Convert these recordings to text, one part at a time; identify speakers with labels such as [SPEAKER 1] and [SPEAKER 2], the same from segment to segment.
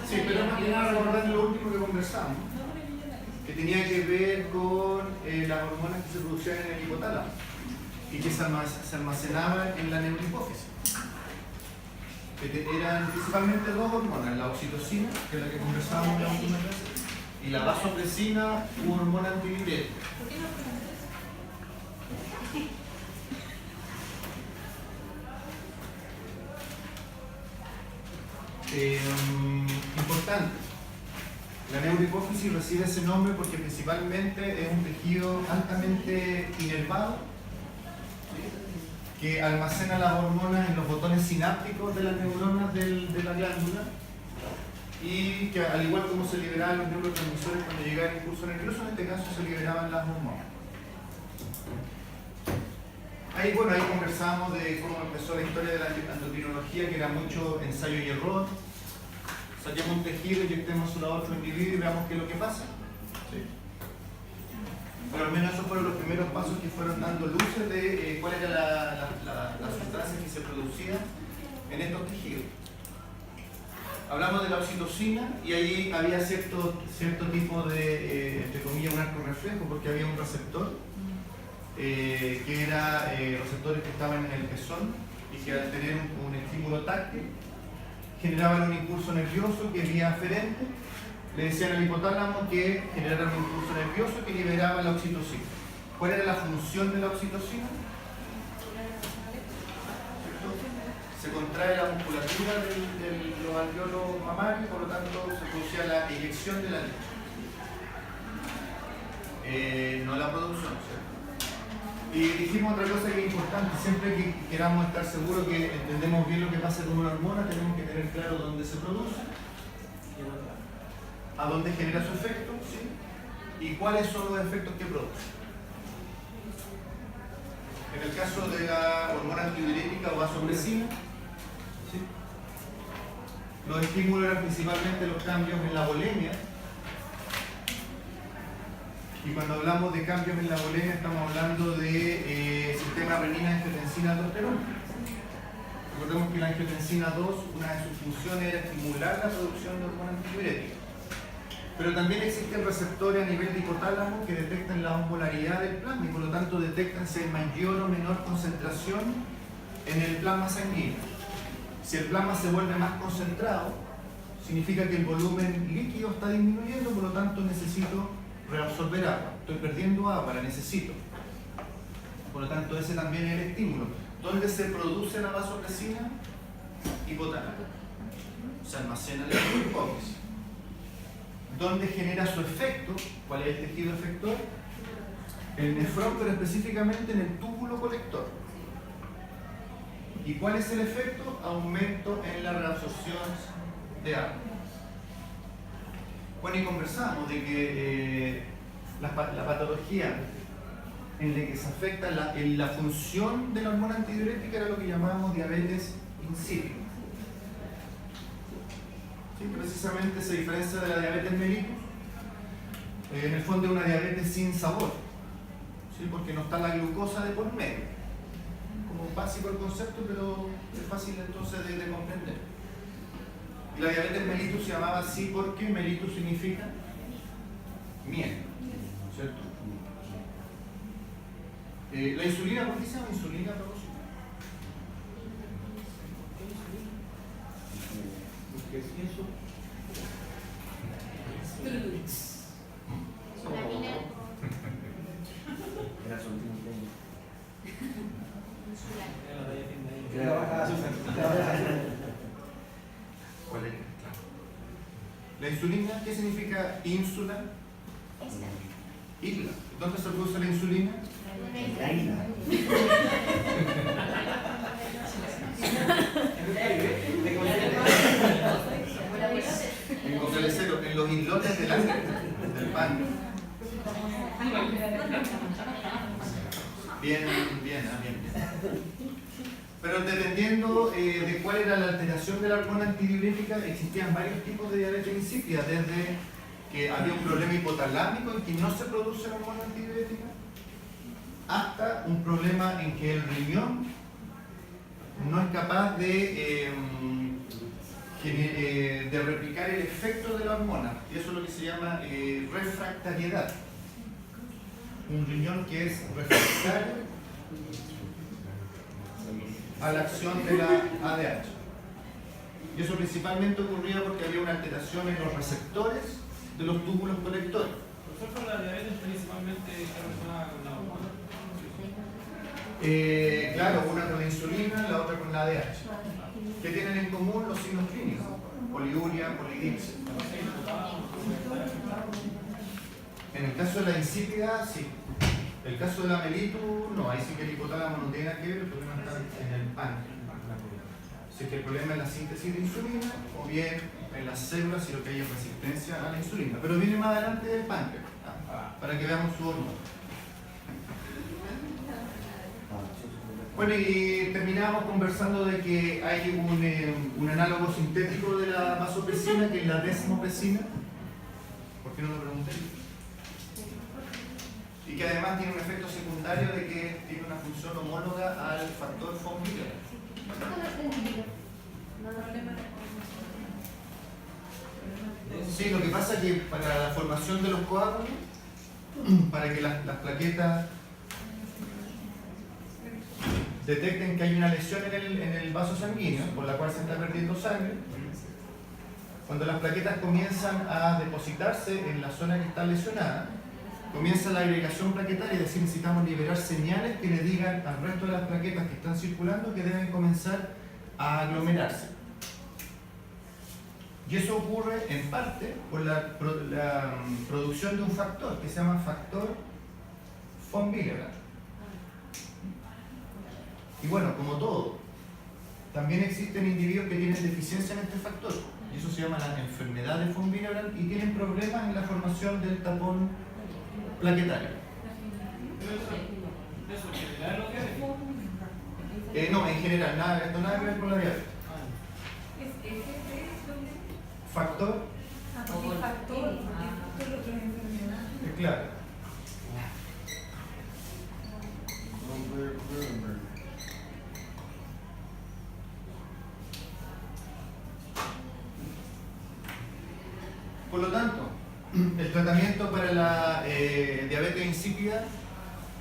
[SPEAKER 1] Sí, pero más que nada recordar lo último que conversamos, que tenía que ver con las hormonas que se producían en el hipotálamo y que se almacenaban en la neurohipófisis. Que eran principalmente dos hormonas, la oxitocina, que es la que conversábamos la última vez, y la vasopresina u hormona antidiurética. Importante, la neurohipófisis recibe ese nombre porque principalmente es un tejido altamente inervado, ¿sí?, que almacena las hormonas en los botones sinápticos de las neuronas de la glándula, y que al igual como se liberaban los neurotransmisores cuando llegaba el impulso nervioso, en este caso se liberaban las hormonas. Ahí conversábamos de cómo empezó la historia de la endocrinología, que era mucho ensayo y error. Saquemos un tejido, inyectémoslo a otro individuo y veamos qué es lo que pasa. ¿Sí? Pero al menos esos fueron los primeros pasos que fueron dando luces de cuál era la sustancia que se producía en estos tejidos. Hablamos de la oxitocina y ahí había cierto tipo de, entre comillas, un arco reflejo, porque había un receptor que era receptores que estaban en el pezón y que al tener un estímulo táctil generaban un impulso nervioso que vía aferente le decían al hipotálamo que generara un impulso nervioso que liberaba la oxitocina. ¿Cuál era la función de la oxitocina? Se contrae la musculatura de los alveolos mamarios, por lo tanto se producía la eyección de la leche, no la producción, ¿cierto? Y dijimos otra cosa que es importante: siempre que queramos estar seguros que entendemos bien lo que pasa con una hormona, tenemos que tener claro dónde se produce, a dónde genera su efecto, ¿sí?, y cuáles son los efectos que produce. En el caso de la hormona antidiurética o vasopresina, ¿sí?, los estímulos eran principalmente los cambios en la volemia. Y cuando hablamos de cambios en la volemia estamos hablando de sistema renina-angiotensina-aldosterona. Recordemos que la angiotensina 2, una de sus funciones era estimular la producción de hormona antidiurética. Pero también existen receptores a nivel de hipotálamo que detectan la osmolaridad del plasma y por lo tanto detectan si hay mayor o menor concentración en el plasma sanguíneo. Si el plasma se vuelve más concentrado, significa que el volumen líquido está disminuyendo, por lo tanto necesito reabsorber agua. Estoy perdiendo agua, la necesito. Por lo tanto, ese también es el estímulo. ¿Dónde se produce la vasopresina? Hipotálamo. Se almacena en la hipófisis. ¿Dónde genera su efecto? ¿Cuál es el tejido efector? El nefrón, pero específicamente en el túbulo colector. ¿Y cuál es el efecto? Aumento en la reabsorción de agua. Bueno, y conversamos de que la patología en la que se afecta la función de la hormona antidiurética era lo que llamábamos diabetes insípida. ¿Sí? Precisamente se diferencia de la diabetes mellitus. En el fondo es una diabetes sin sabor, ¿sí?, porque no está la glucosa de por medio. Como básico el concepto, pero es fácil entonces de comprender. Y la diabetes mellitus se llamaba así porque mellitus significa miel, ¿cierto? La insulina, ¿por qué se llama insulina a propósito? Porque es eso. ¿Cuál es? La insulina, ¿qué significa ínsula? Isla. ¿Dónde se produce la insulina?
[SPEAKER 2] En la isla.
[SPEAKER 1] En Cocalecero, en los islotes del pan. Bien. Pero dependiendo de cuál era la alteración de la hormona antidiurética, existían varios tipos de diabetes insípida, desde que había un problema hipotalámico en que no se produce la hormona antidiurética, hasta un problema en que el riñón no es capaz de de replicar el efecto de la hormona, y eso es lo que se llama refractariedad. Un riñón que es refractario a la acción de la ADH. Y eso principalmente ocurría porque había una alteración en los receptores de los túbulos colectores.
[SPEAKER 2] ¿Nosotros la diabetes principalmente está relacionada con la hormona?
[SPEAKER 1] Claro, una con la insulina, la otra con la ADH. ¿Qué tienen en común los signos clínicos? Poliuria, polidipsia. En el caso de la insípida, sí. El caso de la mellitus, no, ahí sí que el hipotálamo no tiene nada que ver, el problema está en el páncreas. Así que el problema es la síntesis de insulina o bien en las células si lo que hay es resistencia a la insulina. Pero viene más adelante del páncreas, para que veamos su hormona. Bueno, y terminamos conversando de que hay un análogo sintético de la vasopresina, que es la desmopresina. ¿Por qué no lo pregunté? Y que además tiene un efecto secundario de que tiene una función homóloga al factor von Willebrand. Sí, lo que pasa es que para la formación de los coágulos, para que las plaquetas detecten que hay una lesión en el vaso sanguíneo, por la cual se está perdiendo sangre, cuando las plaquetas comienzan a depositarse en la zona que está lesionada, comienza la agregación plaquetaria, es decir, necesitamos liberar señales que le digan al resto de las plaquetas que están circulando que deben comenzar a aglomerarse. Y eso ocurre en parte por la producción de un factor que se llama factor von Willebrand. Y bueno, como todo, también existen individuos que tienen deficiencia en este factor, y eso se llama la enfermedad de von Willebrand, y tienen problemas en la formación del tapón plaquetario.
[SPEAKER 2] ¿Eso en general lo que hay?
[SPEAKER 1] No, en general, nada que ver con la diabetes. Factor, claro. Por lo tanto, el tratamiento para la diabetes insípida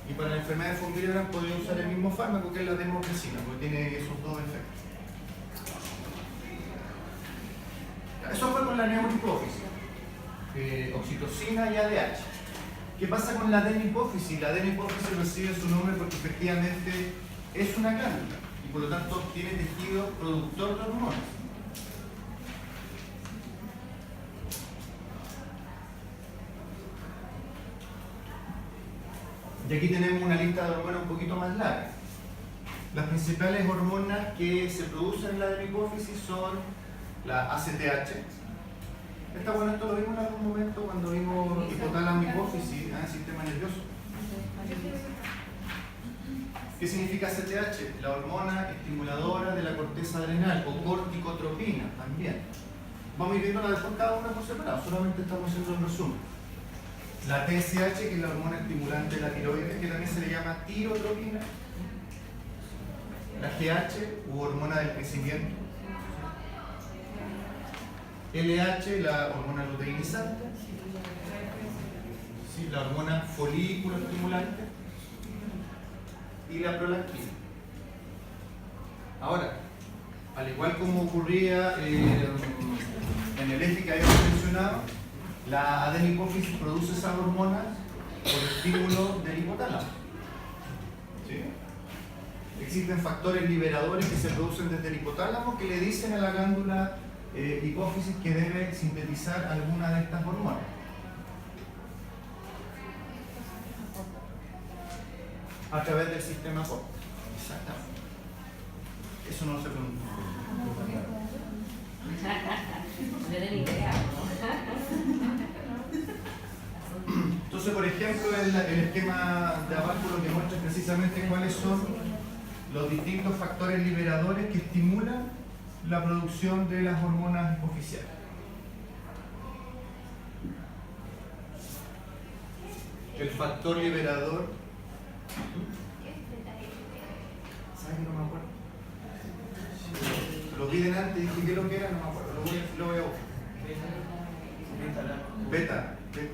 [SPEAKER 1] y para la enfermedad de von Willebrand podría usar el mismo fármaco que es la desmopresina, porque tiene esos dos efectos. Eso fue con la neurohipófisis, oxitocina y ADH. ¿Qué pasa con la adenihipófisis? La adenihipófisis recibe su nombre porque efectivamente es una glándula y por lo tanto tiene tejido productor de hormonas. Y aquí tenemos una lista de hormonas un poquito más larga. Las principales hormonas que se producen en la adenihipófisis son la ACTH. Bueno, esto lo vimos en algún momento cuando vimos hipotálamo hipófisis, sistema nervioso. ¿Qué significa ACTH? La hormona estimuladora de la corteza adrenal o corticotropina también. Vamos a ir viendo cada una por separado, solamente estamos haciendo un resumen. La TSH, que es la hormona estimulante de la tiroides, que también se le llama tirotropina. La GH, u hormona del crecimiento. LH, la hormona luteinizante. Sí, la hormona folículo estimulante. Y la prolactina. Ahora, al igual como ocurría en el eje que habíamos mencionado, la adenihipófisis produce esas hormonas por estímulo del hipotálamo. ¿Sí? Existen factores liberadores que se producen desde el hipotálamo que le dicen a la glándula hipófisis que debe sintetizar alguna de estas hormonas. A través del sistema POP. Exactamente. Eso no se pregunta.
[SPEAKER 3] No tengo idea.
[SPEAKER 1] Entonces, por ejemplo, el esquema de abajo lo que muestra es precisamente cuáles son los distintos factores liberadores que estimulan la producción de las hormonas hipofisiales. El factor liberador, ¿sabes que no me acuerdo? Lo vi delante y dije qué lo que era, no me acuerdo. Beta. Bien.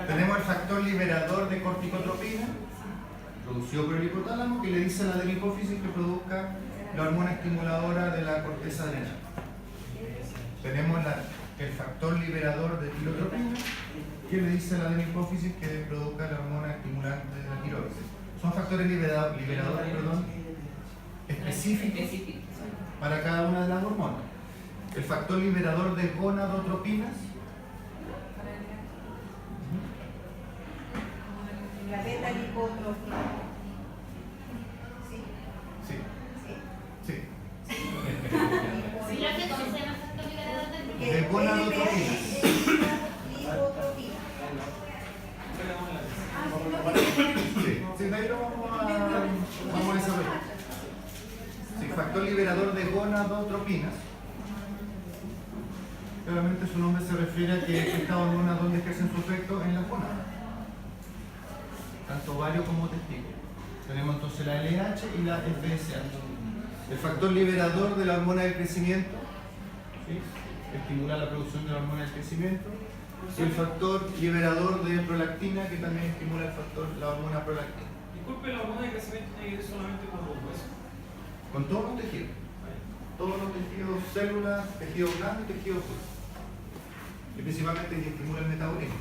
[SPEAKER 1] Tenemos el factor liberador de corticotropina, producido por el hipotálamo, que le dice a la hipófisis que produzca la hormona estimuladora de la corteza adrenal. Tenemos el factor liberador de tirotropina, que le dice a la hipófisis que produzca la hormona estimulante de la tiroides. Son factores liberadores específicos para cada una de las hormonas. El factor liberador de gonadotropinas,
[SPEAKER 4] La beta-lipotropina. Sí.
[SPEAKER 1] sí,
[SPEAKER 3] Sí, creo que ¿cómo se llama el factor liberador del
[SPEAKER 1] de gonadotropinas.
[SPEAKER 4] Lipotropina.
[SPEAKER 1] Sí, de ahí lo vamos a desarrollar. Sí, factor liberador de gonadotropinas. Claramente su nombre se refiere a que estas hormonas donde ejercen su efecto en las gónadas, tanto ovario como testículo. Tenemos entonces la LH y la FSH. El factor liberador de la hormona del crecimiento, ¿sí?, estimula la producción de la hormona del crecimiento. Y el factor liberador de prolactina, que también estimula la hormona prolactina.
[SPEAKER 2] Disculpe, la hormona de crecimiento tiene que ir solamente con los huesos.
[SPEAKER 1] Con todos los tejidos. Todos los tejidos, células, tejido blando y tejido duro. Y principalmente estimula el metabolismo.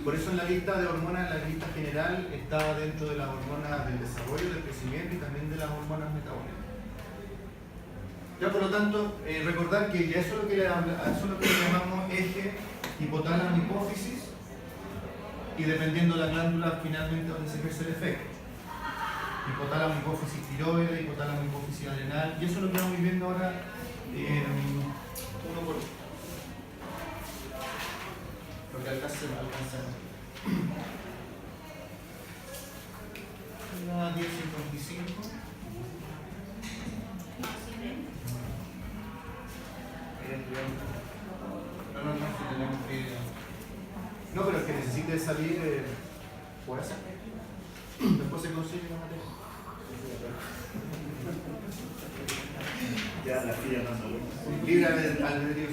[SPEAKER 1] Por eso en la lista de hormonas, en la lista general, estaba dentro de las hormonas del desarrollo, del crecimiento y también de las hormonas metabólicas. Ya por lo tanto, recordar que eso es lo que le llamamos eje hipotálamo-hipófisis, y dependiendo de la glándula finalmente donde se ejerce el efecto. Hipotálamo, hipófisis tiroides, hipotálamo, hipófisis adrenal, y eso es lo que vamos viendo ahora uno por uno. Lo que alcanzamos. La 1055. No, si tenemos que... No, pero es que necesite salir, puede hacer. Después se consigue la materia.
[SPEAKER 5] Ya la fila no.
[SPEAKER 1] Libre albedrío.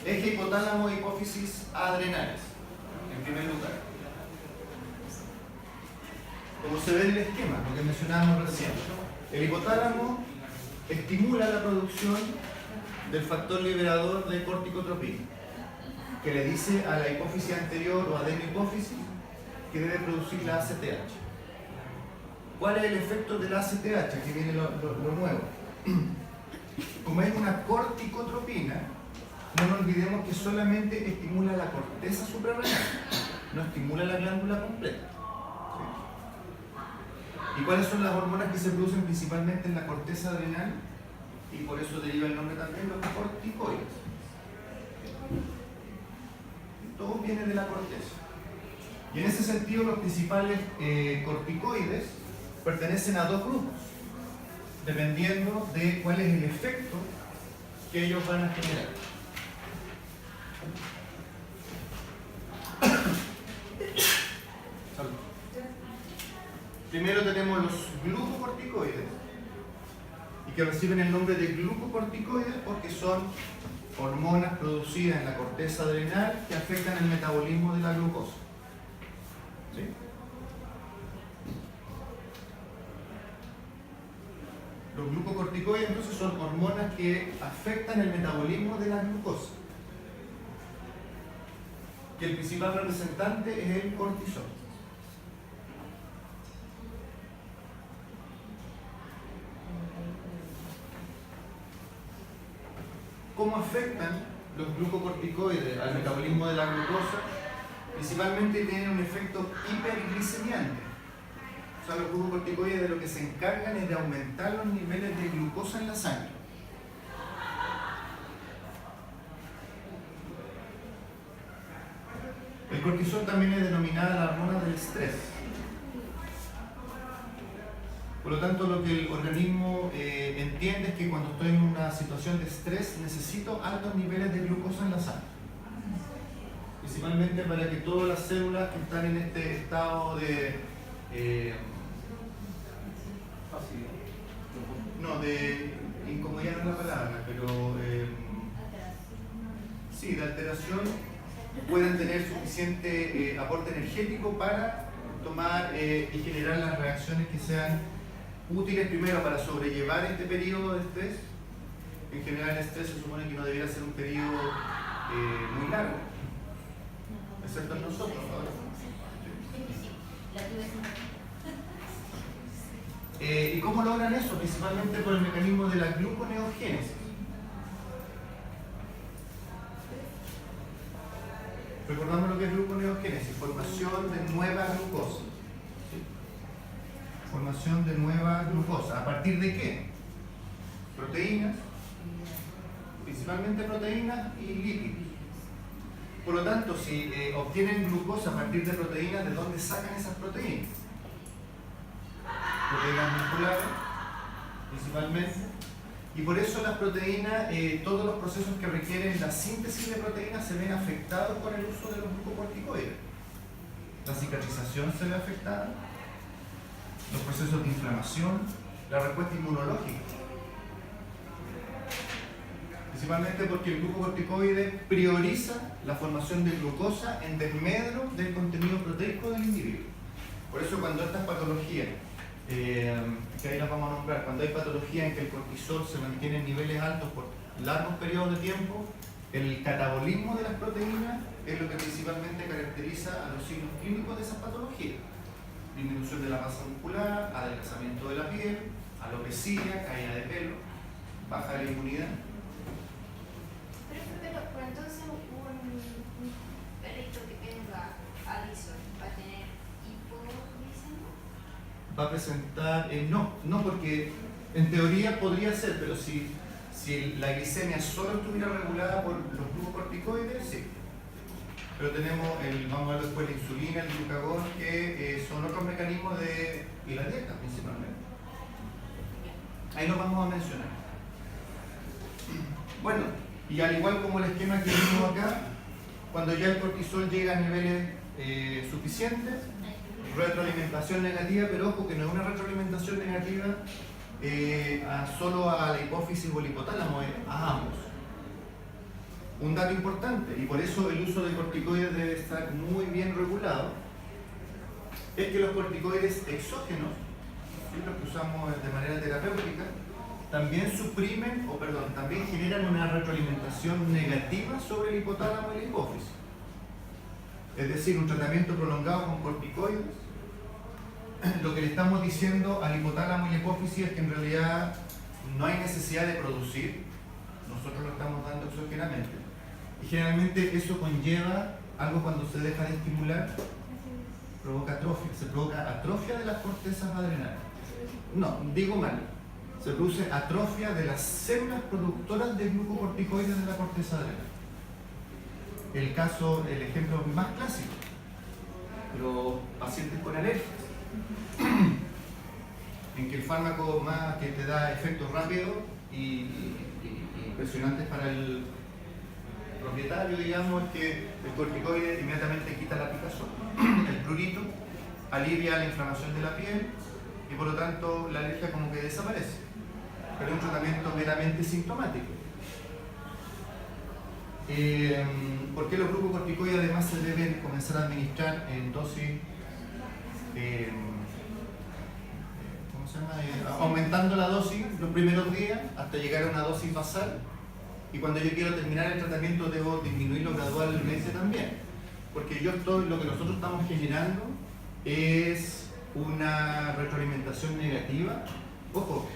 [SPEAKER 1] Eje hipotálamo, hipófisis adrenales. En primer lugar. Como se ve en el esquema, lo que mencionábamos recién, el hipotálamo estimula la producción del factor liberador de corticotropina, que le dice a la hipófisis anterior o adenohipófisis que debe producir la ACTH. ¿Cuál es el efecto de la ACTH? Aquí viene lo nuevo. Como es una corticotropina, no nos olvidemos que solamente estimula la corteza suprarrenal, no estimula la glándula completa. ¿Sí? ¿Y cuáles son las hormonas que se producen principalmente en la corteza adrenal? Y por eso deriva el nombre también, los corticoides. Todo viene de la corteza. Y en ese sentido, los principales corticoides pertenecen a dos grupos, dependiendo de cuál es el efecto que ellos van a generar. Primero tenemos los glucocorticoides, y que reciben el nombre de glucocorticoides porque son hormonas producidas en la corteza adrenal que afectan el metabolismo de la glucosa. ¿Sí? Los glucocorticoides entonces son hormonas que afectan el metabolismo de la glucosa. Que el principal representante es el cortisol. ¿Cómo afectan los glucocorticoides al metabolismo de la glucosa? Principalmente tienen un efecto hiperglicemiante. O sea, los glucocorticoides de lo que se encargan es de aumentar los niveles de glucosa en la sangre. El cortisol también es denominada la hormona del estrés. Por lo tanto, lo que el organismo entiende es que cuando estoy en una situación de estrés necesito altos niveles de glucosa en la sangre. Principalmente para que todas las células que están en este estado de No, de incomodidad no es la palabra, pero sí, de alteración, puedan tener suficiente aporte energético para tomar y generar las reacciones que sean útiles primero para sobrellevar este periodo de estrés. En general el estrés se supone que no debiera ser un periodo muy largo, excepto en nosotros ahora. ¿Y cómo logran eso? Principalmente por el mecanismo de la gluconeogénesis. Recordamos lo que es gluconeogénesis, formación de nueva glucosa. ¿Sí? Formación de nueva glucosa. ¿A partir de qué? Proteínas, principalmente proteínas y lípidos. Por lo tanto, si obtienen glucosa a partir de proteínas, ¿de dónde sacan esas proteínas? Proteínas musculares, principalmente. Y por eso las proteínas, todos los procesos que requieren la síntesis de proteínas se ven afectados por el uso de los glucocorticoides. La cicatrización se ve afectada, los procesos de inflamación, la respuesta inmunológica. Principalmente porque el glucocorticoide prioriza la formación de glucosa en desmedro del contenido proteico del individuo. Por eso cuando estas patologías, que ahí las vamos a nombrar, cuando hay patología en que el cortisol se mantiene en niveles altos por largos periodos de tiempo, el catabolismo de las proteínas es lo que principalmente caracteriza a los signos clínicos de esas patologías. Disminución de la masa muscular, adelgazamiento de la piel, alopecia, caída de pelo, baja de la inmunidad.
[SPEAKER 3] Pero entonces un perrito que tenga Addison va a tener hipoglucemia.
[SPEAKER 1] Va a presentar, no porque en teoría podría ser, pero si la glicemia solo estuviera regulada por los glucocorticoides, sí. Pero tenemos, vamos a ver después la insulina, el glucagón, que son otros mecanismos y la dieta principalmente. Ahí lo vamos a mencionar. Bueno, y al igual como el esquema que vimos acá, cuando ya el cortisol llega a niveles suficientes, retroalimentación negativa, pero ojo que no es una retroalimentación negativa solo a la hipófisis o el hipotálamo, a ambos. Un dato importante, y por eso el uso de corticoides debe estar muy bien regulado, es que los corticoides exógenos, ¿sí?, los que usamos de manera terapéutica, también también generan una retroalimentación negativa sobre el hipotálamo y la hipófisis. Es decir, un tratamiento prolongado con corticoides, lo que le estamos diciendo al hipotálamo y la hipófisis es que en realidad no hay necesidad de producir, nosotros lo estamos dando exógenamente. Y generalmente eso conlleva algo cuando se deja de estimular, provoca atrofia, se provoca atrofia de las cortezas adrenales. No, digo mal, se produce atrofia de las células productoras de glucocorticoides de la corteza adrenal. El ejemplo más clásico, los pacientes con alergias, en que el fármaco más que te da efectos rápidos y impresionantes para el propietario, digamos, es que el corticoide inmediatamente quita la picazón, el prurito, alivia la inflamación de la piel y por lo tanto la alergia como que desaparece. Pero es un tratamiento meramente sintomático. ¿Por qué los glucocorticoides además se deben comenzar a administrar en dosis, aumentando la dosis los primeros días hasta llegar a una dosis basal? Y cuando yo quiero terminar el tratamiento debo disminuirlo gradualmente también, porque lo que nosotros estamos generando es una retroalimentación negativa. Ojo,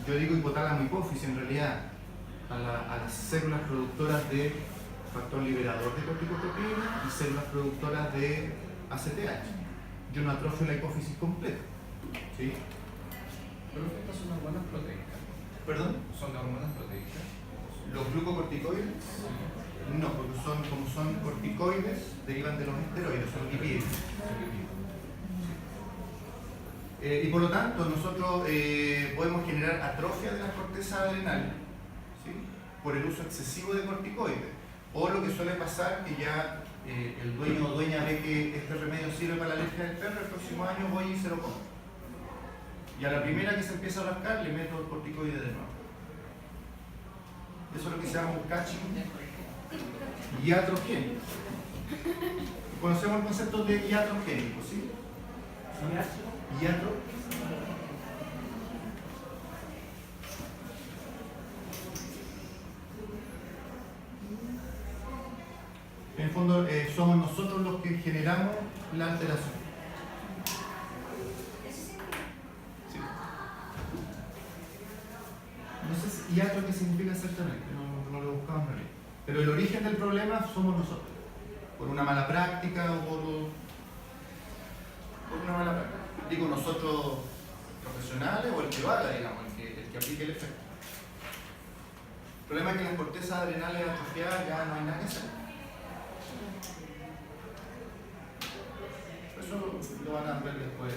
[SPEAKER 1] yo digo hipotálamo hipófisis, en realidad a las células productoras de factor liberador de corticosteroides y células productoras de ACTH. Yo no atrofio la hipófisis completa, ¿sí?
[SPEAKER 2] Pero estas son hormonas proteicas.
[SPEAKER 1] ¿Perdón?
[SPEAKER 2] ¿Son hormonas proteicas?
[SPEAKER 1] ¿Los glucocorticoides? No, porque como son corticoides, derivan de los esteroides, son lipídios. Y por lo tanto, nosotros podemos generar atrofia de las cortezas adrenales, ¿sí?, por el uso excesivo de corticoides. O lo que suele pasar, que ya el dueño o dueña ve que este remedio sirve para la alergia del perro, el próximo año voy y se lo compro. Y a la primera que se empieza a rascar le meto el corticoide de nuevo. Eso es lo que se llama un catching iatrogénico. Conocemos el concepto de iatrogénico, ¿sí? Iatro. En el fondo somos nosotros los que generamos la alteración. Sí. No sé si iatro qué significa exactamente, no lo buscamos en realidad. Pero el origen del problema somos nosotros. Por una mala práctica o por una mala práctica. Digo nosotros profesionales o el que lo haga, digamos, el que aplique el efecto. El problema es que las cortezas adrenales atrofiadas ya no hay nada que hacer. Eso lo van a ver después.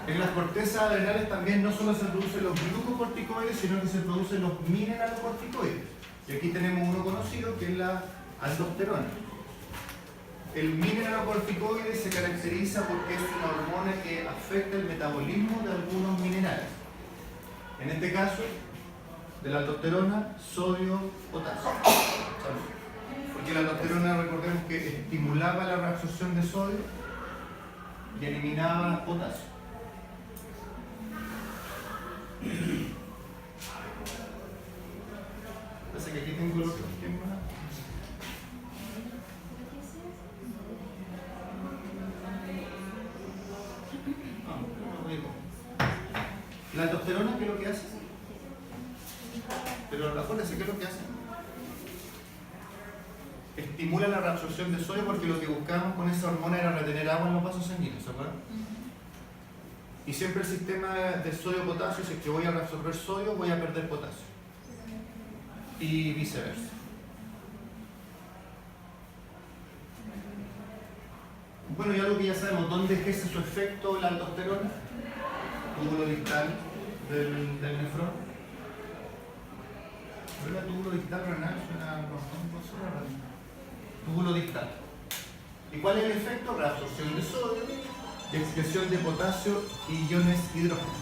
[SPEAKER 1] En las cortezas adrenales también no solo se producen los glucocorticoides, sino que se producen los mineralocorticoides. Y aquí tenemos uno conocido que es la aldosterona. El mineralocorticoide se caracteriza porque es una hormona que afecta el metabolismo de algunos minerales. En este caso, de la aldosterona, sodio, potasio. Porque la aldosterona, recordemos que estimulaba la reabsorción de sodio y eliminaba potasio. Parece que aquí tengo los esquemas. La aldosterona, ¿qué es lo que hace? Pero acuérdense, ¿qué es lo que hace? Estimula la reabsorción de sodio porque lo que buscábamos con esa hormona era retener agua en los vasos sanguíneos, ¿se acuerdan? Y siempre el sistema de sodio-potasio, si es que voy a reabsorber sodio, voy a perder potasio. Y viceversa. Bueno, y algo que ya sabemos, ¿dónde ejerce su efecto la aldosterona? Túbulo distal del nefrón. ¿Pero el túbulo distal renal? Suena túbulo distal. ¿Y cuál es el efecto? Reabsorción de sodio y excreción de potasio y iones hidrógeno.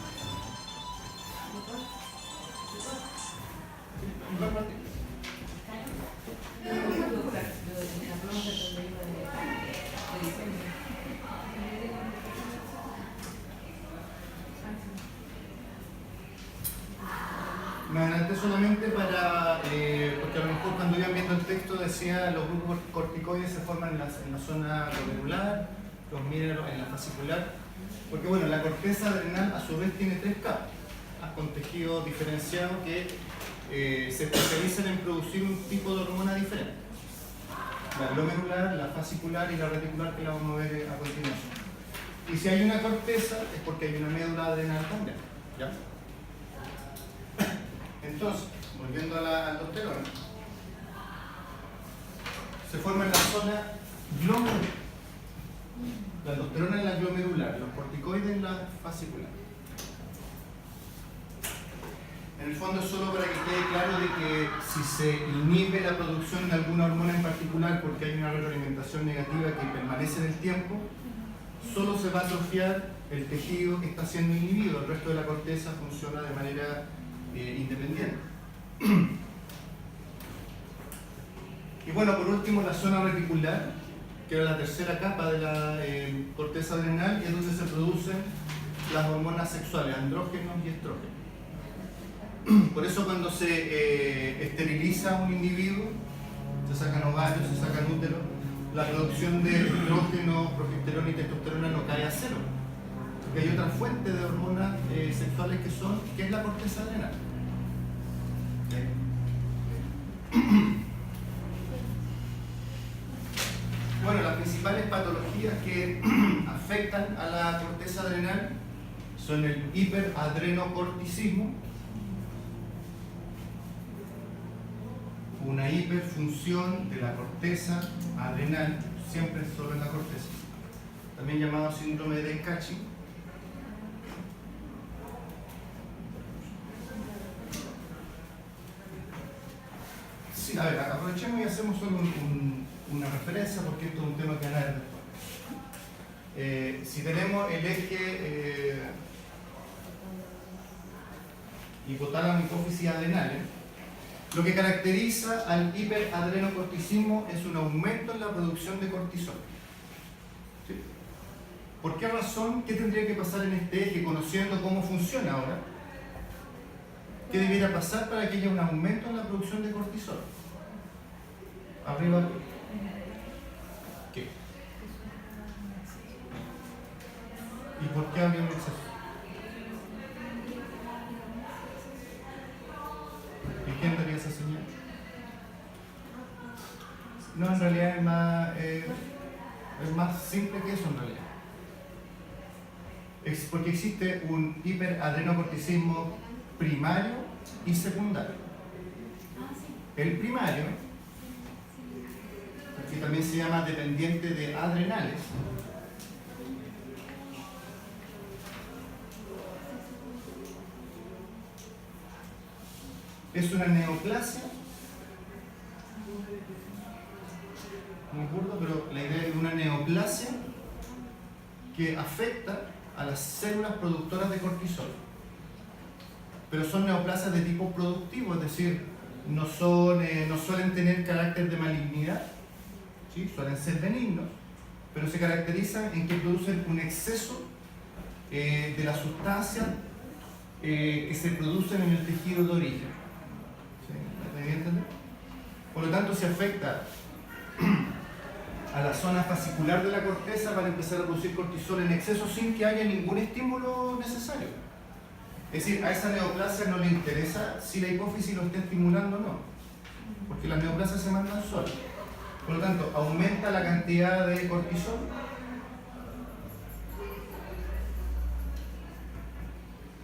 [SPEAKER 1] Me adelanté solamente para, porque a lo mejor cuando iban viendo el texto decía los grupos corticoides se forman en la zona glomerular, los minerales en la fascicular, porque bueno, la corteza adrenal a su vez tiene tres capas, con tejido diferenciado que se especializan en producir un tipo de hormona diferente. La glomerular, la fascicular y la reticular, que la vamos a ver a continuación. Y si hay una corteza es porque hay una médula adrenal también, ¿ya? Entonces, volviendo a la aldosterona, se forma en la zona glomerular. La aldosterona en la glomerular, los corticoides en la fascicular. En el fondo es solo para que quede claro de que si se inhibe la producción de alguna hormona en particular porque hay una retroalimentación negativa que permanece en el tiempo, solo se va a atrofiar el tejido que está siendo inhibido, el resto de la corteza funciona de manera independiente. Y bueno, por último la zona reticular, que era la tercera capa de la corteza adrenal, y es donde se producen las hormonas sexuales, andrógenos y estrógenos. Por eso cuando se esteriliza un individuo, se sacan ovarios, se sacan úteros, la producción de estrógeno, progesterona y testosterona no cae a cero. Porque hay otra fuente de hormonas sexuales que es la corteza adrenal. Bueno, las principales patologías que afectan a la corteza adrenal son el hiperadrenocorticismo, una hiperfunción de la corteza adrenal, siempre solo en la corteza, también llamado síndrome de Cushing. Sí, a ver, aprovechemos y hacemos solo una referencia porque esto es un tema que van a ver después. Si tenemos el eje hipotálamo, hipófisis adrenales, lo que caracteriza al hiperadrenocorticismo es un aumento en la producción de cortisol. ¿Sí? ¿Por qué razón? ¿Qué tendría que pasar en este eje, conociendo cómo funciona ahora? ¿Qué debiera pasar para que haya un aumento en la producción de cortisol? Arriba. ¿Qué? ¿Y por qué habría un exceso? ¿Y quién daría esa señal? No, en realidad es más simple que eso en realidad. Es porque existe un hiperadrenocorticismo primario y secundario. El primario, que también se llama dependiente de adrenales, es una neoplasia, muy burdo, pero la idea es una neoplasia que afecta a las células productoras de cortisol. Pero son neoplasias de tipo productivo, es decir, no suelen tener carácter de malignidad, ¿sí? Suelen ser benignos, pero se caracterizan en que producen un exceso de las sustancias que se producen en el tejido de origen. ¿Sí? ¿Me entienden? Por lo tanto, se afecta a la zona fascicular de la corteza para empezar a producir cortisol en exceso sin que haya ningún estímulo necesario. Es decir, a esa neoplasia no le interesa si la hipófisis lo está estimulando o no, porque las neoplasias se mandan solas. Por lo tanto, aumenta la cantidad de cortisol,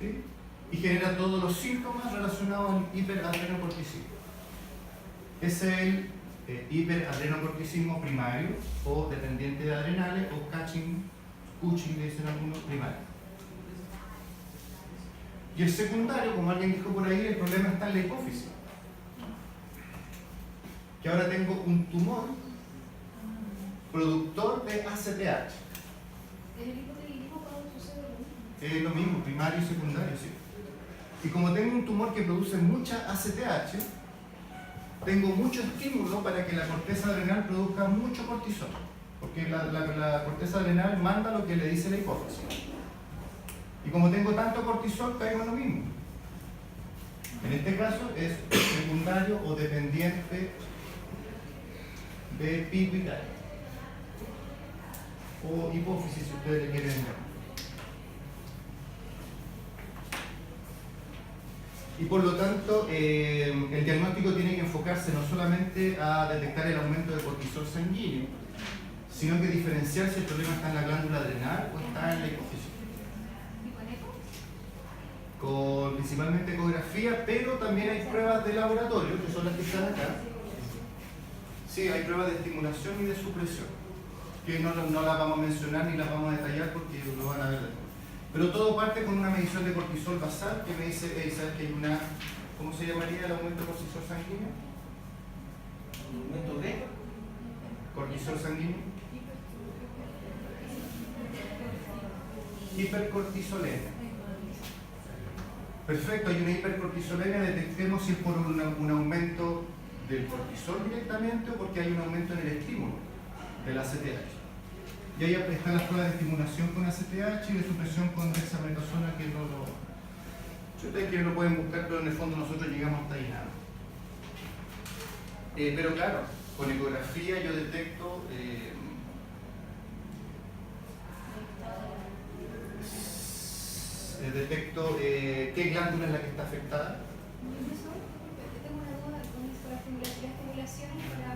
[SPEAKER 1] ¿sí? Y genera todos los síntomas relacionados al hiperadrenocorticismo. Es el hiperadrenocorticismo primario o dependiente de adrenales o Cushing le dicen algunos, primario. Y el secundario, como alguien dijo por ahí, el problema está en la hipófisis. Que ahora tengo un tumor productor de ACTH.
[SPEAKER 3] ¿En el hipotiroidismo cuando sucede lo mismo?
[SPEAKER 1] Es lo mismo, primario y secundario, sí. Y como tengo un tumor que produce mucha ACTH, tengo mucho estímulo para que la corteza adrenal produzca mucho cortisol. Porque la corteza adrenal manda lo que le dice la hipófisis. Y como tengo tanto cortisol, caigo en lo mismo. En este caso es secundario o dependiente de pituitario. O hipófisis, si ustedes le quieren ver. Y por lo tanto, el diagnóstico tiene que enfocarse no solamente a detectar el aumento de cortisol sanguíneo, sino que diferenciar si el problema está en la glándula adrenal o está en la hipófisis. Con principalmente ecografía, pero también hay pruebas de laboratorio, que son las que están acá. Sí, hay pruebas de estimulación y de supresión, que no las vamos a mencionar ni las vamos a detallar porque lo van a ver después. Pero todo parte con una medición de cortisol basal que me dice, ¿sabes que hay una, ¿cómo se llamaría el aumento de cortisol sanguíneo?
[SPEAKER 5] ¿Aumento de?
[SPEAKER 1] Cortisol sanguíneo. Hipercortisolemia. Perfecto, hay una hipercortisolemia, detectemos si es por un aumento del cortisol directamente o porque hay un aumento en el estímulo del ACTH. Y ahí están las pruebas de estimulación con ACTH y de supresión con dexametasona, que no lo... Si ustedes quieren lo pueden buscar, pero en el fondo nosotros llegamos hasta ahí nada. Pero claro, con ecografía yo detecto qué glándula es la que está afectada.
[SPEAKER 3] Profesor, tengo una duda con esto, las estimulaciones para...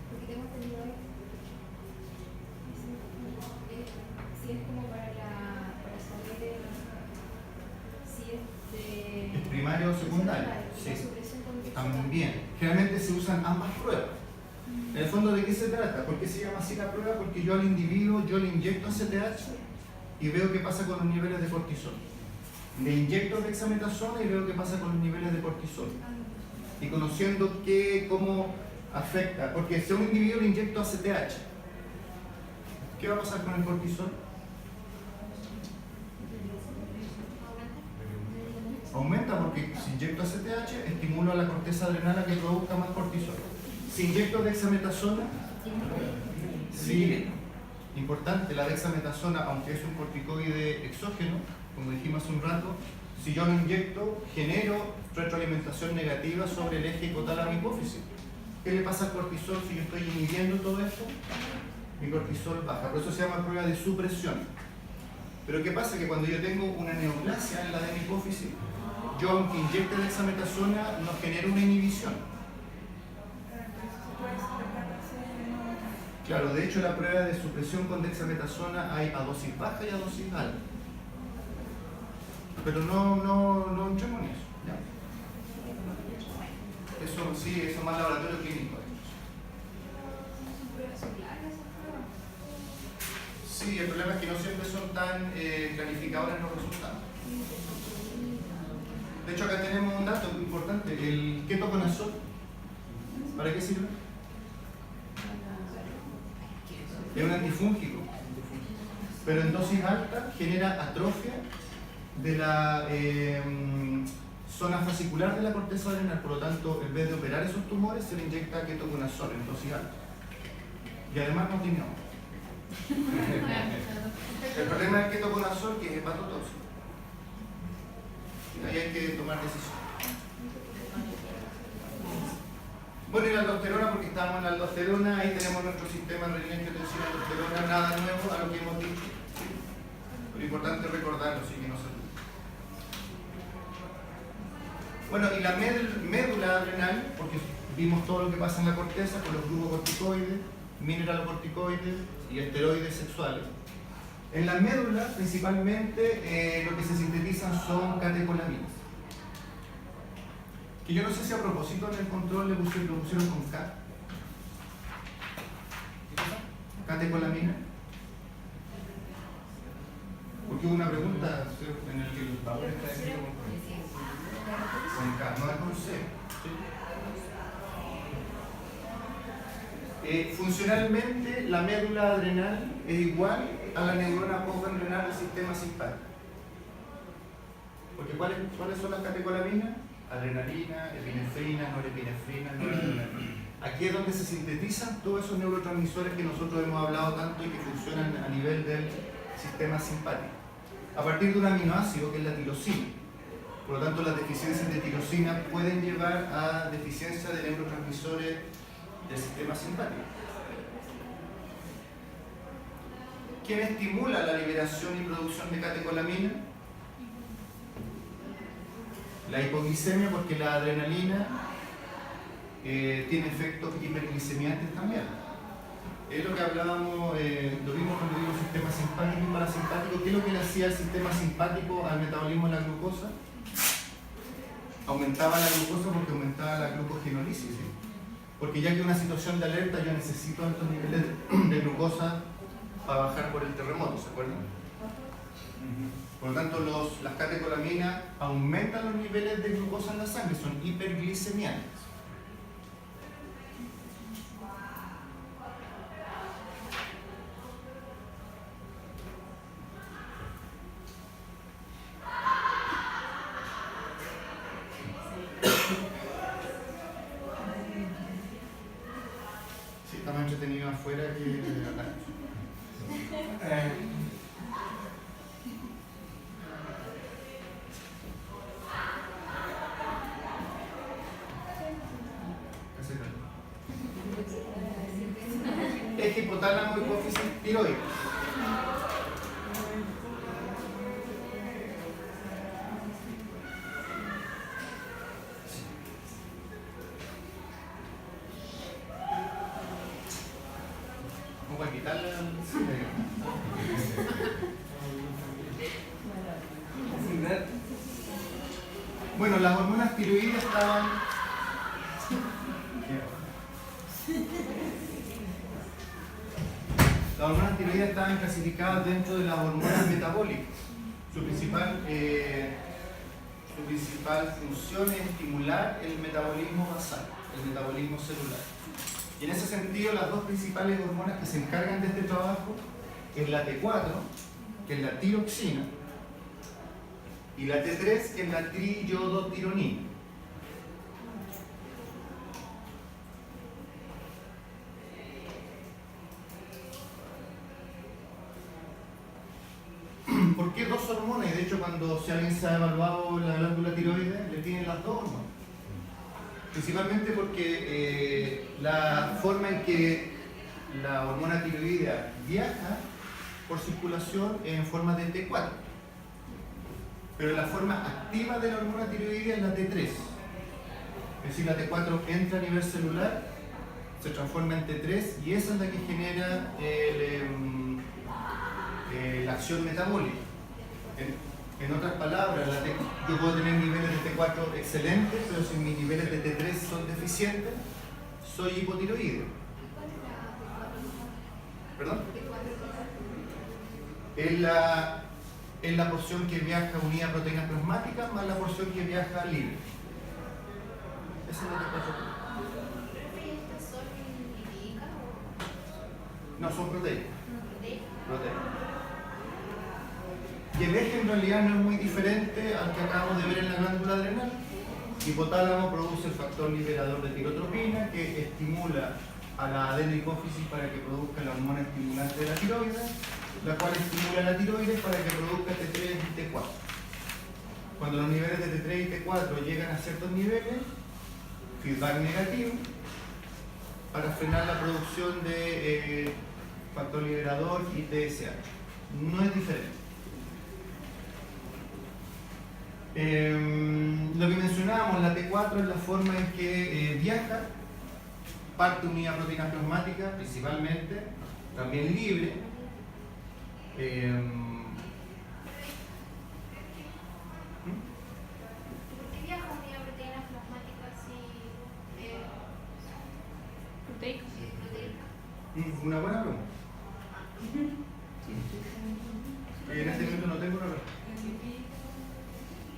[SPEAKER 3] porque tengo entendido si es como para saber si es de...
[SPEAKER 1] ¿Es primario o secundario? Sí. También. Generalmente se usan ambas pruebas. En el fondo, ¿de qué se trata? ¿Por qué se llama así la prueba? Porque yo al individuo, yo le inyecto ACTH y veo qué pasa con los niveles de cortisol. Le inyecto dexametasona y veo qué pasa con los niveles de cortisol. Y conociendo cómo afecta, porque si a un individuo le inyecto ACTH ¿Qué va a pasar con el cortisol? Aumenta porque si inyecto ACTH, estimulo a la corteza adrenal a que produzca más cortisol. Si inyecto dexametasona, sí, importante, la dexametasona, aunque es un corticoide exógeno, como dijimos hace un rato, si yo lo inyecto, genero retroalimentación negativa sobre el eje hipotálamo-hipófisis. ¿Qué le pasa al cortisol si yo estoy inhibiendo todo esto? Mi cortisol baja, por eso se llama prueba de supresión. Pero ¿qué pasa? Que cuando yo tengo una neoplasia en la de mi hipófisis, yo aunque inyecte dexametasona, no genero una inhibición. Claro, de hecho la prueba de supresión con dexametasona hay a dosis baja y a dosis alta. Pero no entremos en eso. ¿Ya? Eso sí, eso más laboratorio clínico. Sí, el problema es que no siempre son tan clarificadores los resultados. De hecho, acá tenemos un dato importante, el ketoconazol. ¿Para qué sirve? Es un antifúngico, pero en dosis alta genera atrofia de la zona fascicular de la corteza adrenal. Por lo tanto, en vez de operar esos tumores, se le inyecta ketoconazol en dosis alta. Y además no tiene hongo. El problema del ketoconazol que es hepatotóxico. Ahí hay que tomar decisiones. Bueno, y la aldosterona, porque estábamos en la aldosterona, ahí tenemos nuestro sistema renina-angiotensina-aldosterona, nada nuevo a lo que hemos dicho. Pero importante recordarlo, sí que no se olvide. Bueno, y la médula adrenal, porque vimos todo lo que pasa en la corteza con los glucocorticoides, mineralocorticoides y esteroides sexuales. En la médula, principalmente, lo que se sintetizan son catecolaminas. Que yo no sé si a propósito en el control lo pusieron con K. Catecolamina. Porque hubo una pregunta en el que el favor está escrito con K, no es con C. Funcionalmente, la médula adrenal es igual a la neurona postganglionar del sistema simpático. Porque ¿cuáles son las catecolaminas? Adrenalina, epinefrina, norepinefrina, noradrenalina. Aquí es donde se sintetizan todos esos neurotransmisores que nosotros hemos hablado tanto y que funcionan a nivel del sistema simpático. A partir de un aminoácido que es la tirosina. Por lo tanto, las deficiencias de tirosina pueden llevar a deficiencia de neurotransmisores del sistema simpático. ¿Quién estimula la liberación y producción de catecolamina? La hipoglicemia, porque la adrenalina tiene efectos hiperglicemiantes también. Es lo que hablábamos, lo vimos cuando vimos sistema simpático y parasimpático. ¿Qué es lo que le hacía el sistema simpático al metabolismo de la glucosa? Aumentaba la glucosa porque aumentaba la glucogenólisis, ¿sí? Porque ya que una situación de alerta yo necesito altos niveles de glucosa para bajar por el terremoto, ¿se acuerdan? Por lo tanto, las catecolaminas aumentan los niveles de glucosa en la sangre, son hiperglicemiantes. Sí, está más entretenido afuera que acá. Eje hipotálamo, hipófisis, tiroides. ¿Cómo para quitarla? Bueno, las hormonas tiroides estaban... Las hormonas tiroides estaban clasificadas dentro de las hormonas metabólicas. Su principal función es estimular el metabolismo basal, el metabolismo celular. Y en ese sentido, las dos principales hormonas que se encargan de este trabajo es la T4, que es la tiroxina, y la T3, que es la triiodotironina. ¿Por qué dos hormonas? Y de hecho, cuando si alguien se ha evaluado la glándula tiroides, le tienen las dos hormonas. Principalmente porque la forma en que la hormona tiroidea viaja por circulación es en forma de T4. Pero la forma activa de la hormona tiroidea es la T3. Es decir, la T4 entra a nivel celular, se transforma en T3 y esa es la que genera la acción metabólica. En otras palabras, yo puedo tener niveles de T4 excelentes, pero si mis niveles de T3 son deficientes, soy hipotiroideo. ¿Perdón? Es la porción que viaja unida a proteínas plasmáticas más la porción que viaja libre. Esa es la T4.
[SPEAKER 3] ¿Estas son lipídicas o
[SPEAKER 1] No, son proteínas.
[SPEAKER 3] proteicas?
[SPEAKER 1] Y el eje en realidad no es muy diferente al que acabamos de ver en la glándula adrenal. Hipotálamo produce el factor liberador de tirotropina que estimula a la adenocófisis para que produzca la hormona estimulante de la tiroides, la cual estimula la tiroides para que produzca T3 y T4. Cuando los niveles de T3 y T4 llegan a ciertos niveles, feedback negativo, para frenar la producción de factor liberador y TSH. No es diferente. Lo que mencionábamos, la T4 es la forma en que viaja, parte unida a proteínas plasmáticas principalmente, también libre.
[SPEAKER 3] ¿Por qué viaja unida a proteínas plasmáticas si
[SPEAKER 5] Proteico.
[SPEAKER 3] es proteica?
[SPEAKER 1] Una buena pregunta. En este momento no tengo una respuesta.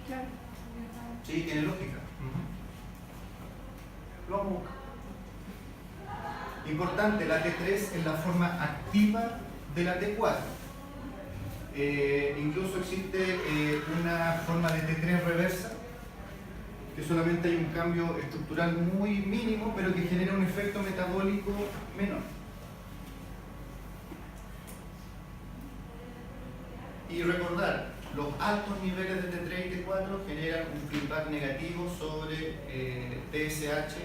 [SPEAKER 5] Claro.
[SPEAKER 1] Sí, tiene lógica. Lo vamos a buscar. Importante, la T3 es la forma activa de la T4. Incluso existe una forma de T3 reversa, que solamente hay un cambio estructural muy mínimo, pero que genera un efecto metabólico menor. Y recordar, los altos niveles de T3 y T4 generan un feedback negativo sobre TSH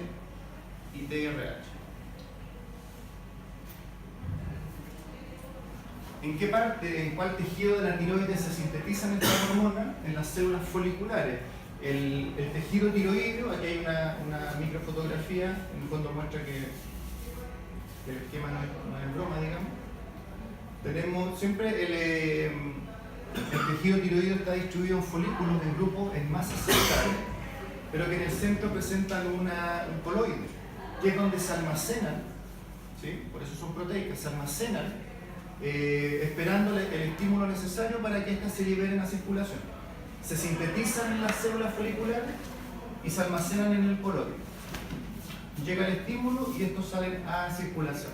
[SPEAKER 1] y TRH. ¿En qué parte, en cuál tejido de la tiroides se sintetizan estas hormonas? En las células foliculares. El tejido tiroideo, aquí hay una microfotografía, en el fondo muestra que el esquema no es broma, digamos. Tenemos siempre el tejido tiroideo está distribuido en folículos, en grupos, en masas celulares, pero que en el centro presentan un coloide, que es donde se almacenan, ¿sí? Por eso son proteicas, se almacenan, esperando el estímulo necesario para que éstas se liberen a circulación. Se sintetizan en las células foliculares y se almacenan en el coloide. Llega el estímulo y estos salen a circulación.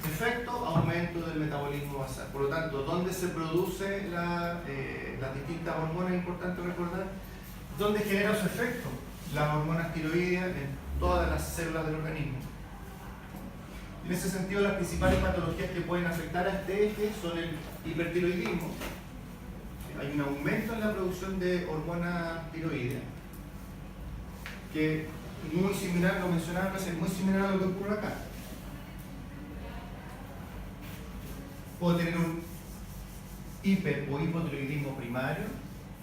[SPEAKER 1] Efecto, aumento del metabolismo basal. Por lo tanto, ¿dónde se produce las distintas hormonas? Es importante recordar. ¿Dónde genera su efecto? Las hormonas tiroideas en todas las células del organismo. En ese sentido, las principales patologías que pueden afectar a este eje son el hipertiroidismo. Hay un aumento en la producción de hormona tiroidea, que muy similar, lo mencionaba recién, muy similar a lo que ocurre acá. Puedo tener un hiper o hipotiroidismo primario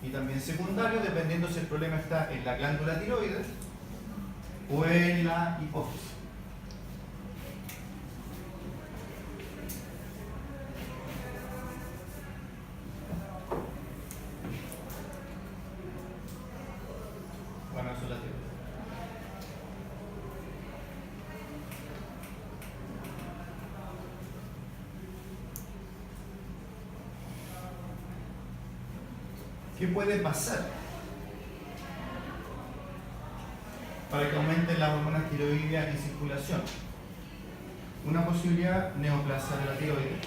[SPEAKER 1] y también secundario, dependiendo si el problema está en la glándula tiroides o en la hipófisis. Bueno, eso es la tiroides. ¿Qué puede pasar para que aumenten las hormonas tiroideas en circulación? una posibilidad, neoplasia de la tiroides,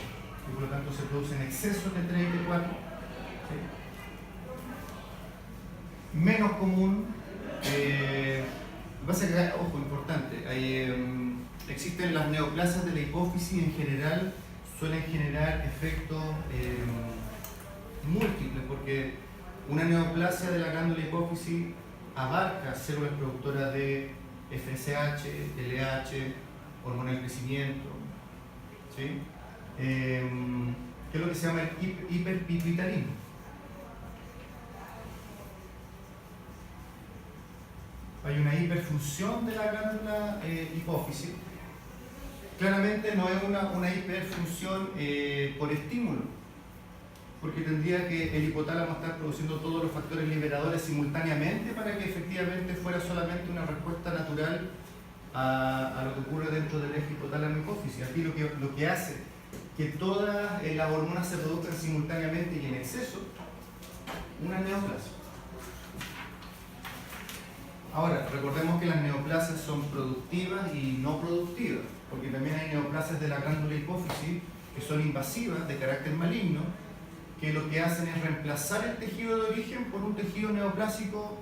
[SPEAKER 1] y por lo tanto se producen excesos de T3 y T4. ¿Sí? Menos común, pasa que, ojo, importante, existen las neoplasias de la hipófisis, en general suelen generar efectos múltiples, porque una neoplasia de la glándula hipófisis abarca células productoras de FSH, LH, hormona del crecimiento, ¿sí? Que es lo que se llama el hiperpituitarismo. Hay una hiperfunción de la glándula hipófisis. Claramente no es una hiperfunción por estímulo, porque tendría que el hipotálamo estar produciendo todos los factores liberadores simultáneamente para que efectivamente fuera solamente una respuesta natural a lo que ocurre dentro del eje hipotálamo-hipófisis. Aquí lo que hace que todas las hormonas se produzcan simultáneamente y en exceso, una neoplasia. Ahora, recordemos que las neoplasias son productivas y no productivas, porque también hay neoplasias de la glándula hipófisis que son invasivas, de carácter maligno, que lo que hacen es reemplazar el tejido de origen por un tejido neoplásico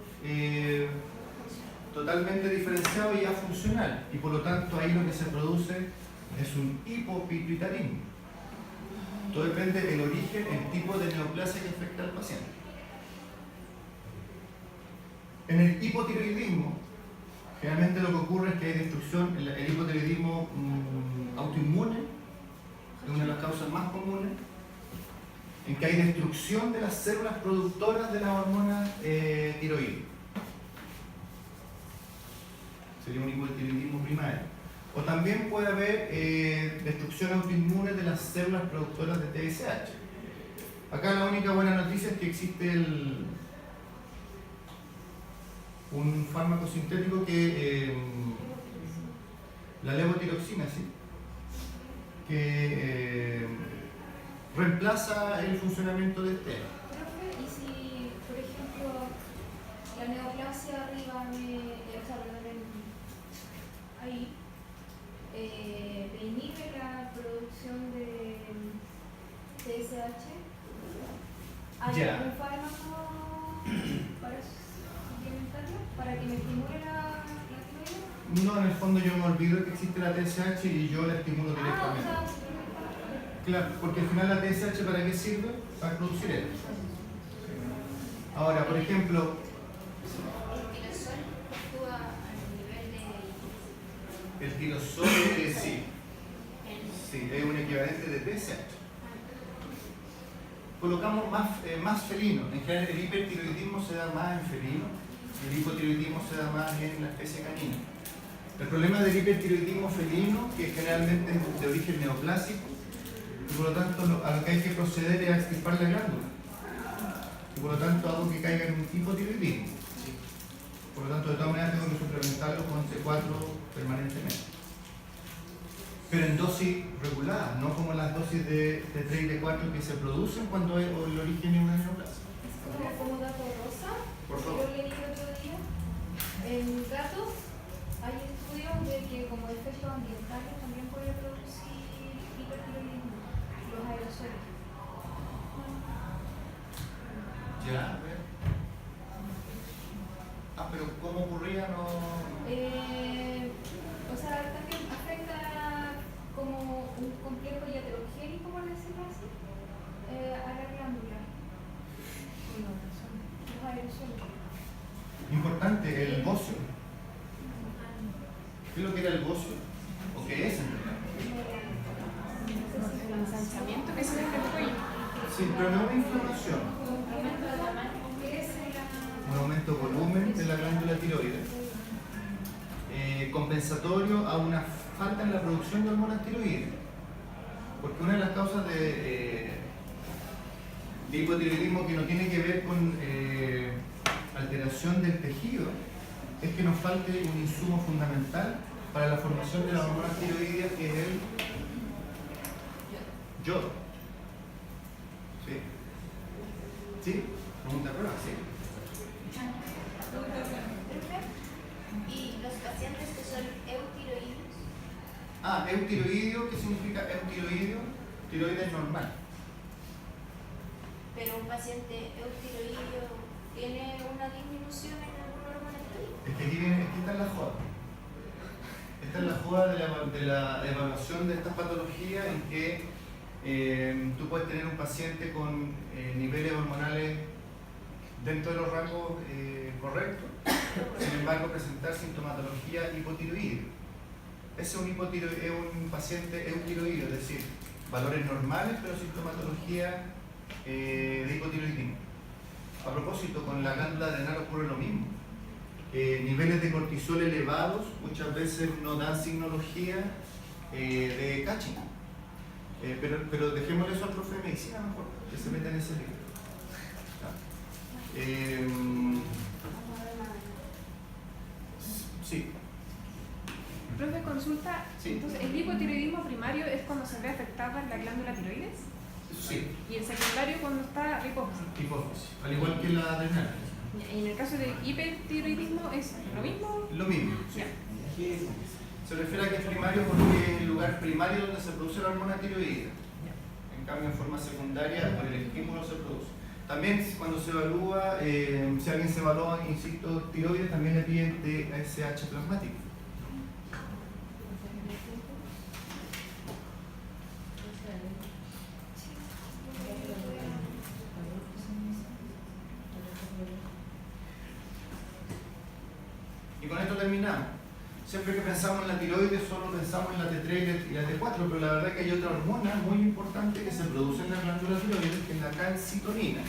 [SPEAKER 1] totalmente diferenciado y afuncional, y por lo tanto ahí lo que se produce es un hipopituitarismo. Todo depende del origen, el tipo de neoplasia que afecta al paciente. En el hipotiroidismo, generalmente lo que ocurre es que hay destrucción, el hipotiroidismo autoinmune, es una de las causas más comunes, en que hay destrucción de las células productoras de la hormona tiroides. Sería un hipotiroidismo primario. O también puede haber destrucción autoinmune de las células productoras de TSH. Acá la única buena noticia es que existe un fármaco sintético que la levotiroxina, ¿sí? Que reemplaza el funcionamiento de este.
[SPEAKER 3] Profe, y si, por ejemplo, la neoplasia arriba ahí me inhibe la producción de TSH, ¿hay
[SPEAKER 1] Ya.
[SPEAKER 3] algún fármaco para suplementarlo, para que me estimule la tiroides?
[SPEAKER 1] No, en el fondo yo me olvido que existe la TSH y yo la estimulo
[SPEAKER 3] O
[SPEAKER 1] directamente.
[SPEAKER 3] sea, suplementarlo.
[SPEAKER 1] Claro, porque al final la TSH ¿para qué sirve? Para producir esto. Ahora, por ejemplo,
[SPEAKER 3] El tirosol actúa a nivel de...
[SPEAKER 1] el tirosol, sí. Sí, es un equivalente de TSH. Colocamos más felino. En general el hipertiroidismo se da más en felino y el hipotiroidismo se da más en la especie canina. El problema del hipertiroidismo felino, que generalmente es de origen neoplásico, y por lo tanto a lo que hay que proceder es a extirpar la glándula. Y por lo tanto hago que caiga en un hipotiroidismo. Por lo tanto, de todas maneras tengo que suplementarlo con C4 permanentemente. Pero en dosis reguladas, no como las dosis de T3 y T4 que se producen cuando el origen es una neoplasia.
[SPEAKER 3] Como dato rosa,
[SPEAKER 1] Por favor.
[SPEAKER 3] yo leí el otro día, en gatos hay estudios de que como efectos ambientales también puede producir hipertiroidismo, los aerosoles.
[SPEAKER 1] Ya, a ver. Ah, pero ¿cómo ocurría? No...
[SPEAKER 3] O sea, también afecta como un complejo iaterogénico, por decirlo así, a la glándula. Los aerosoles.
[SPEAKER 1] Importante, el bocio. ¿Qué es lo que era el bocio? ¿O qué es en realidad?
[SPEAKER 5] El ensanchamiento que se ve en el cuello.
[SPEAKER 1] Sí, pero no una inflamación. Un aumento de volumen de la glándula tiroides. Compensatorio a una falta en la producción de hormonas tiroides. Porque una de las causas de hipotiroidismo que no tiene que ver con alteración del tejido es que nos falte un insumo fundamental para la formación de las hormonas tiroideas, que es el yodo. ¿Sí? ¿Sí? Pregunta a prueba, sí.
[SPEAKER 3] ¿Y los pacientes que son eutiroides?
[SPEAKER 1] Ah, eutiroideo, ¿qué significa eutiroideo? Tiroides normal.
[SPEAKER 3] Pero un paciente eutiroideo tiene una disminución en alguna hormona tiroidea.
[SPEAKER 1] Es que aquí está la joda. Esta es la joda de la evaluación de estas patologías en que tú puedes tener un paciente con niveles hormonales dentro de los rangos correctos, sin embargo presentar sintomatología hipotiroidea. Ese es un paciente eutiroideo, es decir, valores normales pero sintomatología de hipotiroidismo. A propósito, con la glándula adrenal ocurre lo mismo. Niveles de cortisol elevados muchas veces no dan signología de Cushing. Pero dejémosle eso al profe de medicina mejor, que se meta en ese libro. Sí.
[SPEAKER 5] Profe, consulta.
[SPEAKER 1] Sí.
[SPEAKER 5] Entonces, ¿el hipotiroidismo primario es cuando se ve afectada la glándula tiroides?
[SPEAKER 1] Sí,
[SPEAKER 5] Y el secundario cuando está la hipófisis.
[SPEAKER 1] hipófisis, al igual que la adrenal.
[SPEAKER 5] Y en el caso del hipertiroidismo es lo mismo.
[SPEAKER 1] Lo mismo.
[SPEAKER 5] Ya.
[SPEAKER 1] Se refiere a que es primario porque es el lugar primario donde se produce la hormona tiroidea. En cambio, en forma secundaria, por el estímulo se produce. También cuando se evalúa, si alguien se evalúa, insisto, tiroides, también le piden TSH plasmático. Y con esto terminamos. Siempre que pensamos en la tiroides solo pensamos en la T3 y la T4, pero la verdad es que hay otra hormona muy importante que se produce en la glándula tiroides, que es la calcitonina,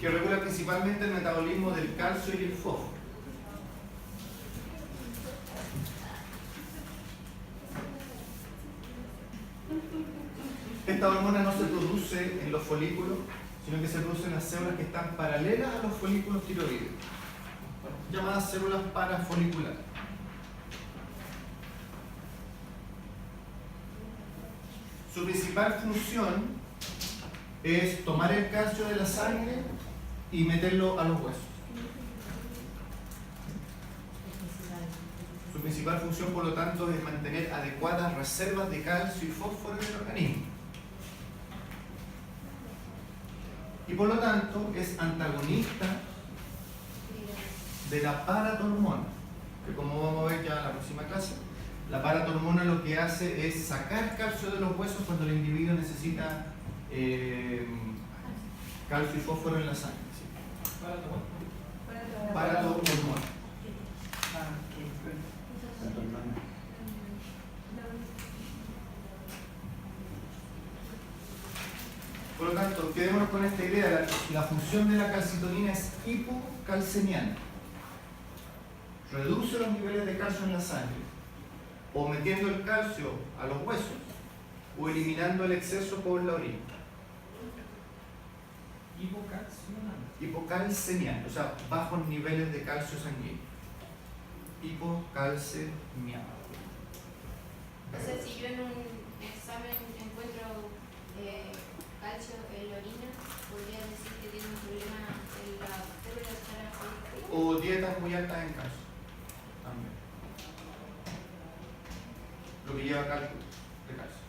[SPEAKER 1] que regula principalmente el metabolismo del calcio y el fósforo. Esta hormona no se produce en los folículos, sino que se produce en las células que están paralelas a los folículos tiroides, llamadas células parafoliculares. Su principal función es tomar el calcio de la sangre y meterlo a los huesos. Su principal función, por lo tanto, es mantener adecuadas reservas de calcio y fósforo en el organismo. Y por lo tanto, es antagonista de la paratormona, que como vamos a ver ya en la próxima clase, la paratormona lo que hace es sacar calcio de los huesos cuando el individuo necesita calcio y fósforo en la sangre. ¿Sí? Paratormona. Por lo tanto, quedémonos con esta idea, la función de la calcitonina es hipocalcemiana. Reduce los niveles de calcio en la sangre, o metiendo el calcio a los huesos, o eliminando el exceso por la orina. Hipocalcemiana, o sea, bajos niveles de calcio sanguíneo. Hipocalcemiana.
[SPEAKER 3] O sea, si yo en un examen encuentro calcio en la orina, podría decir que tiene un problema en la célula parafoliculares.
[SPEAKER 1] O dietas muy altas en calcio. También. Lo que lleva cálculo de calcio.